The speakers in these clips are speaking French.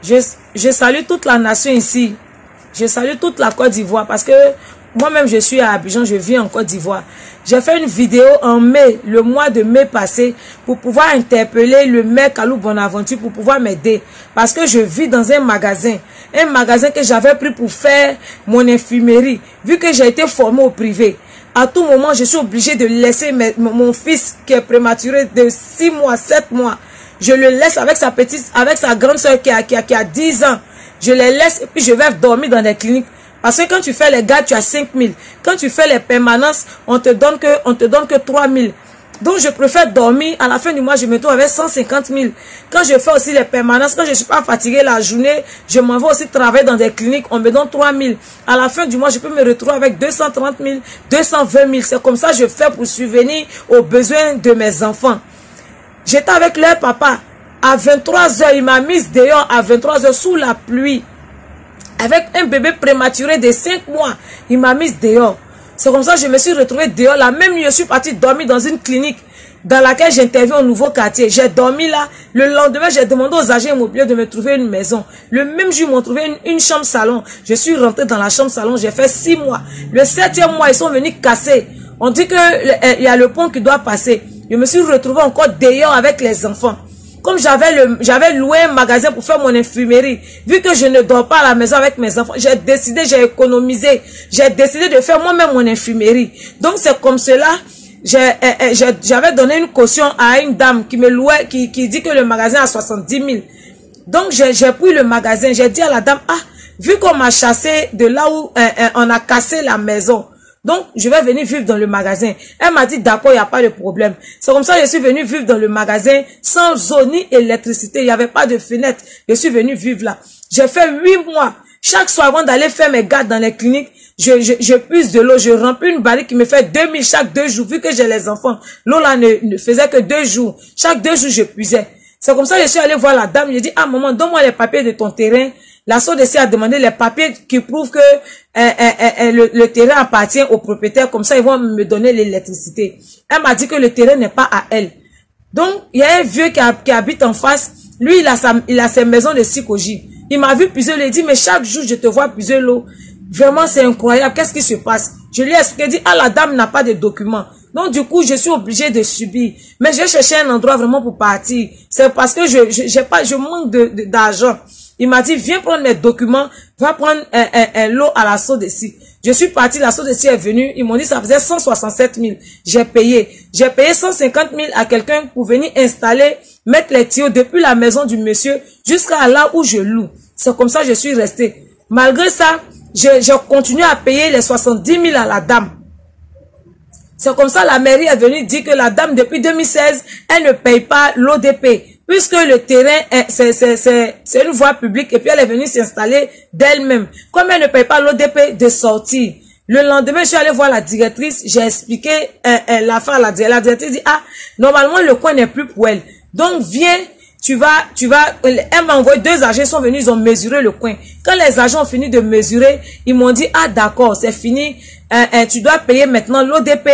Je salue toute la nation ici. Je salue toute la Côte d'Ivoire parce que moi-même je suis à Abidjan, je vis en Côte d'Ivoire. J'ai fait une vidéo en mai, le mois de mai passé, pour pouvoir interpeller le maire Kalou Bonaventure pour pouvoir m'aider. Parce que je vis dans un magasin que j'avais pris pour faire mon infirmerie. Vu que j'ai été formé au privé, à tout moment je suis obligée de laisser mon fils qui est prématuré de 6 mois, 7 mois. Je le laisse avec sa grande soeur qui a 10 ans. Je les laisse et puis je vais dormir dans des cliniques. Parce que quand tu fais les gardes, tu as 5 000. Quand tu fais les permanences, on te donne que 3 000. Donc je préfère dormir. À la fin du mois, je me trouve avec 150 000. Quand je fais aussi les permanences, quand je ne suis pas fatiguée la journée, je m'en vais aussi travailler dans des cliniques. On me donne 3 000. À la fin du mois, je peux me retrouver avec 230 000, 220 000. C'est comme ça que je fais pour subvenir aux besoins de mes enfants. J'étais avec leur papa. À 23 h, il m'a mise dehors à 23 h sous la pluie. Avec un bébé prématuré de 5 mois, il m'a mise dehors. C'est comme ça que je me suis retrouvée dehors. La même nuit, je suis partie dormir dans une clinique dans laquelle j'interviens au nouveau quartier. J'ai dormi là. Le lendemain, j'ai demandé aux agents immobiliers de me trouver une maison. Le même jour, ils m'ont trouvé une chambre salon. Je suis rentrée dans la chambre salon. J'ai fait 6 mois. Le 7e mois, ils sont venus casser. On dit qu'il y a le pont qui doit passer. Je me suis retrouvée encore dehors avec les enfants. Comme j'avais loué un magasin pour faire mon infirmerie, vu que je ne dors pas à la maison avec mes enfants, j'ai économisé, j'ai décidé de faire moi-même mon infirmerie. Donc c'est comme cela, j'avais donné une caution à une dame qui me louait, qui dit que le magasin a 70 000. Donc j'ai pris le magasin, j'ai dit à la dame, vu qu'on m'a chassé de là où on a cassé la maison, donc, je vais venir vivre dans le magasin. Elle m'a dit, d'accord, il n'y a pas de problème. C'est comme ça que je suis venue vivre dans le magasin sans eau ni électricité. Il n'y avait pas de fenêtre. Je suis venue vivre là. J'ai fait 8 mois. Chaque soir, avant d'aller faire mes gardes dans les cliniques, je puise de l'eau. Je remplis une barrique qui me fait 2000 chaque 2 jours. Vu que j'ai les enfants, l'eau là ne faisait que 2 jours. Chaque 2 jours, je puisais. C'est comme ça que je suis allée voir la dame. Je dis, maman, donne-moi les papiers de ton terrain. La SODECI a demandé les papiers qui prouvent que le terrain appartient aux propriétaires. Comme ça, ils vont me donner l'électricité. Elle m'a dit que le terrain n'est pas à elle. Donc, il y a un vieux qui habite en face. Lui, il a ses maisons de Sikoji. Il m'a vu puiser l'eau. Il dit, mais chaque jour, je te vois puiser l'eau. Vraiment, c'est incroyable. Qu'est-ce qui se passe? Je lui ai expliqué, dit, la dame n'a pas de documents. Donc, du coup, je suis obligée de subir. Mais j'ai cherché un endroit vraiment pour partir. C'est parce que je manque d'argent. Il m'a dit, viens prendre mes documents, va prendre un lot à la SODECI. Je suis partie, la SODECI est venue, ils m'ont dit, ça faisait 167 000. J'ai payé 150 000 à quelqu'un pour venir installer, mettre les tuyaux depuis la maison du monsieur jusqu'à là où je loue. C'est comme ça que je suis restée. Malgré ça, j'ai continué à payer les 70 000 à la dame. C'est comme ça la mairie est venue dire que la dame, depuis 2016, elle ne paye pas l'ODP. Puisque le terrain, c'est une voie publique et puis elle est venue s'installer d'elle-même. Comme elle ne paye pas l'ODP, de sortir. Le lendemain, je suis allée voir la directrice, j'ai expliqué l'affaire à la directrice. La directrice dit, normalement le coin n'est plus pour elle. Donc viens, elle m'a envoyé 2 agents, sont venus, ils ont mesuré le coin. Quand les agents ont fini de mesurer, ils m'ont dit, d'accord, c'est fini, tu dois payer maintenant l'ODP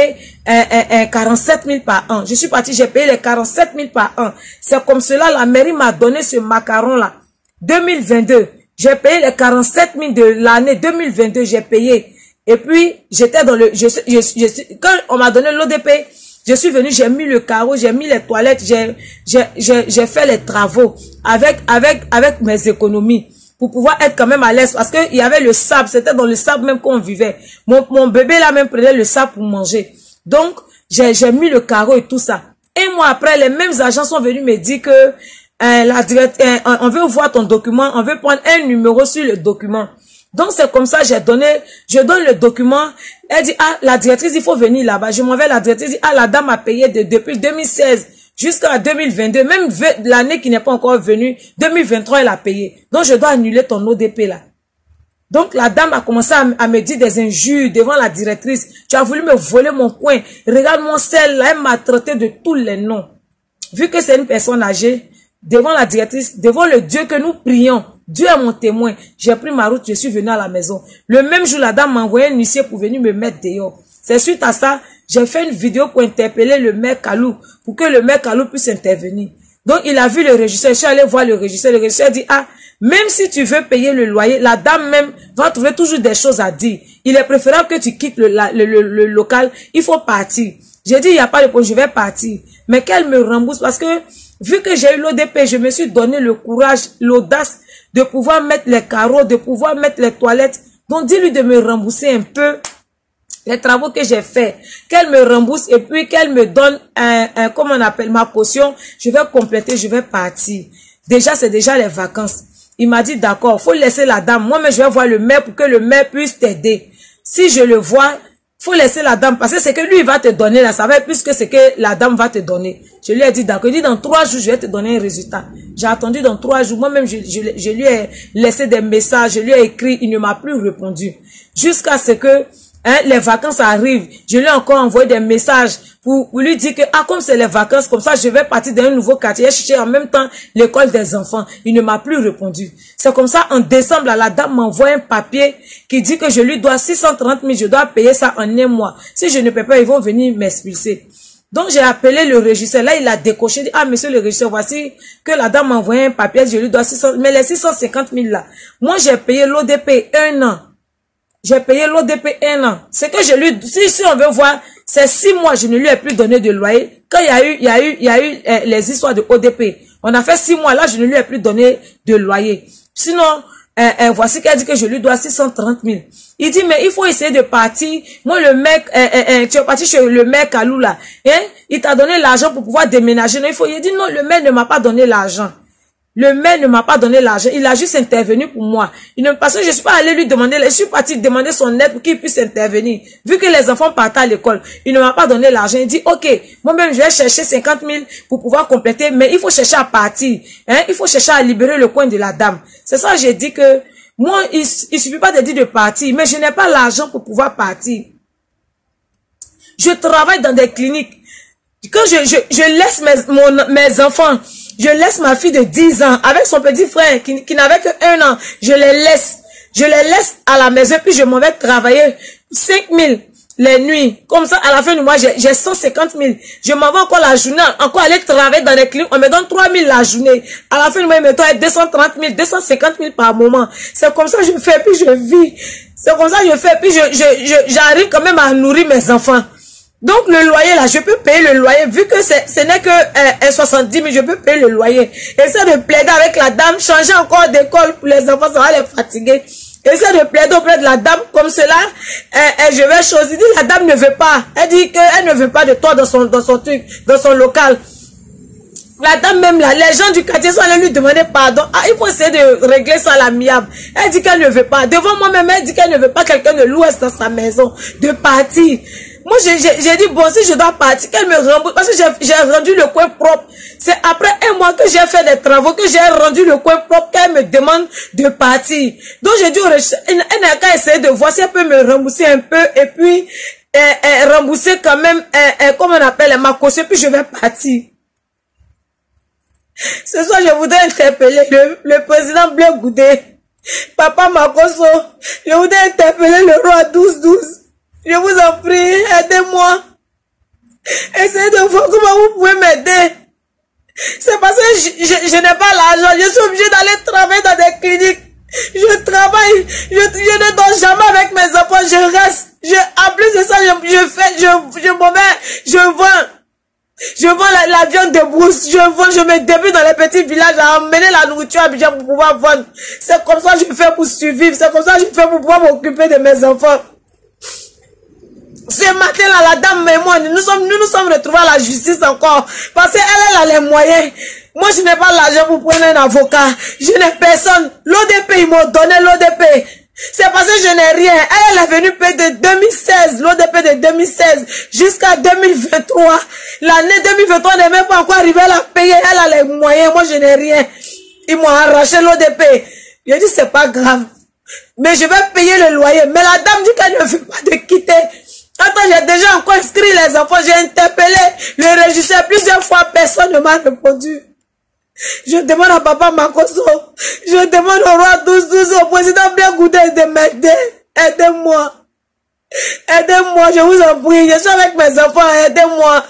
47 000 par an. Je suis partie, j'ai payé les 47 000 par an. C'est comme cela, la mairie m'a donné ce macaron-là. 2022, j'ai payé les 47 000 de l'année 2022, j'ai payé. Et puis, j'étais dans le, quand on m'a donné l'ODP, je suis venue, j'ai mis le carreau, j'ai mis les toilettes, j'ai fait les travaux avec mes économies pour pouvoir être quand même à l'aise parce qu'il y avait le sable, c'était dans le sable même qu'on vivait. Mon bébé là même prenait le sable pour manger. Donc, j'ai mis le carreau et tout ça. Un mois après, les mêmes agents sont venus me dire que on veut voir ton document, on veut prendre un numéro sur le document. Donc, c'est comme ça, je donne le document. Elle dit, la directrice, il faut venir là-bas. Je m'en vais, la directrice dit, la dame a payé depuis 2016 jusqu'à 2022. Même l'année qui n'est pas encore venue, 2023, elle a payé. Donc, je dois annuler ton ODP là. Donc, la dame a commencé à me dire des injures devant la directrice. Tu as voulu me voler mon coin. Regarde mon sel là, elle m'a traité de tous les noms. Vu que c'est une personne âgée, devant la directrice, devant le Dieu que nous prions, Dieu est mon témoin. J'ai pris ma route, je suis venu à la maison. Le même jour, la dame m'a envoyé un huissier pour venir me mettre dehors. C'est suite à ça, j'ai fait une vidéo pour interpeller le maire Kalou, pour que le maire Kalou puisse intervenir. Donc, il a vu le régisseur, je suis allé voir le régisseur dit, Même si tu veux payer le loyer, la dame même va trouver toujours des choses à dire. Il est préférable que tu quittes le local. Il faut partir. J'ai dit, il n'y a pas de problème, je vais partir. Mais qu'elle me rembourse parce que, vu que j'ai eu l'ODP, je me suis donné le courage, l'audace de pouvoir mettre les carreaux, de pouvoir mettre les toilettes. Donc, dis-lui de me rembourser un peu les travaux que j'ai fait, qu'elle me rembourse et puis qu'elle me donne comment on appelle, ma caution. Je vais compléter, je vais partir. Déjà, c'est déjà les vacances. Il m'a dit, d'accord, faut laisser la dame. Moi, mais je vais voir le maire pour que le maire puisse t'aider. Si je le vois, faut laisser la dame parce que c'est que lui, il va te donner là. Ça va être plus que ce que la dame va te donner. Je lui ai dit, d'accord. Il dit, dans 3 jours, je vais te donner un résultat. J'ai attendu dans 3 jours. Moi-même, je lui ai laissé des messages. Je lui ai écrit. Il ne m'a plus répondu. Jusqu'à ce que les vacances arrivent. Je lui ai encore envoyé des messages pour lui dire que, comme c'est les vacances, comme ça, je vais partir dans un nouveau quartier. J'ai cherché en même temps l'école des enfants. Il ne m'a plus répondu. C'est comme ça, en décembre, la dame m'envoie un papier qui dit que je lui dois 630 000. Je dois payer ça en 1 mois. Si je ne paie pas, ils vont venir m'expulser. Donc, j'ai appelé le régisseur. Là, il a décoché. Il dit, monsieur le régisseur, voici que la dame m'a envoyé un papier. Je lui dois 600 000. Mais les 650 000 là, moi, j'ai payé l'ODP 1 an. J'ai payé l'ODP 1 an. C'est que je lui, si on veut voir, c'est 6 mois, je ne lui ai plus donné de loyer. Quand il y a eu les histoires de ODP, on a fait 6 mois, là, je ne lui ai plus donné de loyer. Sinon, voici qu'elle dit que je lui dois 630 000. Il dit, mais il faut essayer de partir. Moi, le mec, tu es parti chez le mec Kalou, là. Hein? Il t'a donné l'argent pour pouvoir déménager. Non, il dit, non, le mec ne m'a pas donné l'argent. Le maire ne m'a pas donné l'argent. Il a juste intervenu pour moi. Parce que je suis pas allé lui demander, je suis parti demander son aide pour qu'il puisse intervenir. Vu que les enfants partent à l'école, il ne m'a pas donné l'argent. Il dit, ok, moi-même, je vais chercher 50 000 pour pouvoir compléter, mais il faut chercher à partir. Hein? Il faut chercher à libérer le coin de la dame. C'est ça, j'ai dit que, moi, il suffit pas de dire de partir, mais je n'ai pas l'argent pour pouvoir partir. Je travaille dans des cliniques. Quand je laisse mes enfants, je laisse ma fille de 10 ans avec son petit frère qui n'avait que 1 an. Je les laisse à la maison puis je m'en vais travailler 5 000 les nuits. Comme ça, à la fin du mois, j'ai 150 000. Je m'en vais encore la journée, encore aller travailler dans les cliniques. On me donne 3 000 la journée. À la fin du mois, il me donne 230 000, 250 000 par moment. C'est comme ça que je fais puis je vis. C'est comme ça que je fais puis j'arrive quand même à nourrir mes enfants. Donc, le loyer, là, je peux payer le loyer. Vu que ce n'est que 70 000, je peux payer le loyer. Essaie de plaider avec la dame, changer encore d'école pour les enfants, ça va les fatiguer. Essaie de plaider auprès de la dame comme cela. Je vais choisir. La dame ne veut pas. Elle dit qu'elle ne veut pas de toi dans son truc, dans son local. La dame même là, les gens du quartier sont allés lui demander pardon. Il faut essayer de régler ça à l'amiable. Elle dit qu'elle ne veut pas. Devant moi-même, elle dit qu'elle ne veut pas quelqu'un de l'Ouest dans sa maison, de partir. Moi, j'ai dit, bon, si je dois partir, qu'elle me rembourse. Parce que j'ai rendu le coin propre. C'est après 1 mois que j'ai fait des travaux, que j'ai rendu le coin propre, qu'elle me demande de partir. Donc, j'ai dit, elle n'a qu'à essayer de voir si elle peut me rembourser un peu. Et puis, rembourser quand même, comment on appelle, ma caution. Puis, je vais partir. Ce soir, je voudrais interpeller le président Bleu Goudé. Papa Makoso. Je voudrais interpeller le roi 12-12. Je vous en prie, aidez-moi. Essayez de voir comment vous pouvez m'aider. C'est parce que je n'ai pas l'argent. Je suis obligée d'aller travailler dans des cliniques. Je travaille. Je ne dors jamais avec mes enfants. Je reste. En plus de ça, je vends la viande de brousse. Je me débute dans les petits villages à emmener la nourriture à Abidjan pour pouvoir vendre. C'est comme ça que je fais pour survivre. C'est comme ça que je fais pour pouvoir m'occuper de mes enfants. Ce matin-là, la dame et moi, nous nous sommes retrouvés à la justice encore. Parce qu'elle a les moyens. Moi, je n'ai pas l'argent pour prendre un avocat. Je n'ai personne. L'ODP, ils m'ont donné l'ODP. C'est parce que je n'ai rien. Elle est venue payer de 2016, l'ODP de 2016, jusqu'à 2023. L'année 2023, on n'est même pas encore arrivé à la payer. Elle a les moyens. Moi, je n'ai rien. Ils m'ont arraché l'ODP. J'ai dit, c'est pas grave. Mais je vais payer le loyer. Mais la dame dit qu'elle ne veut pas de quitter. Attends, j'ai déjà encore inscrit les enfants, j'ai interpellé le régisseur plusieurs fois, personne ne m'a répondu. Je demande à papa Makoso, je demande au roi 12-12, au président Bleu Goudé de m'aider. Aidez-moi. Aidez-moi, je vous en prie, je suis avec mes enfants, aidez-moi.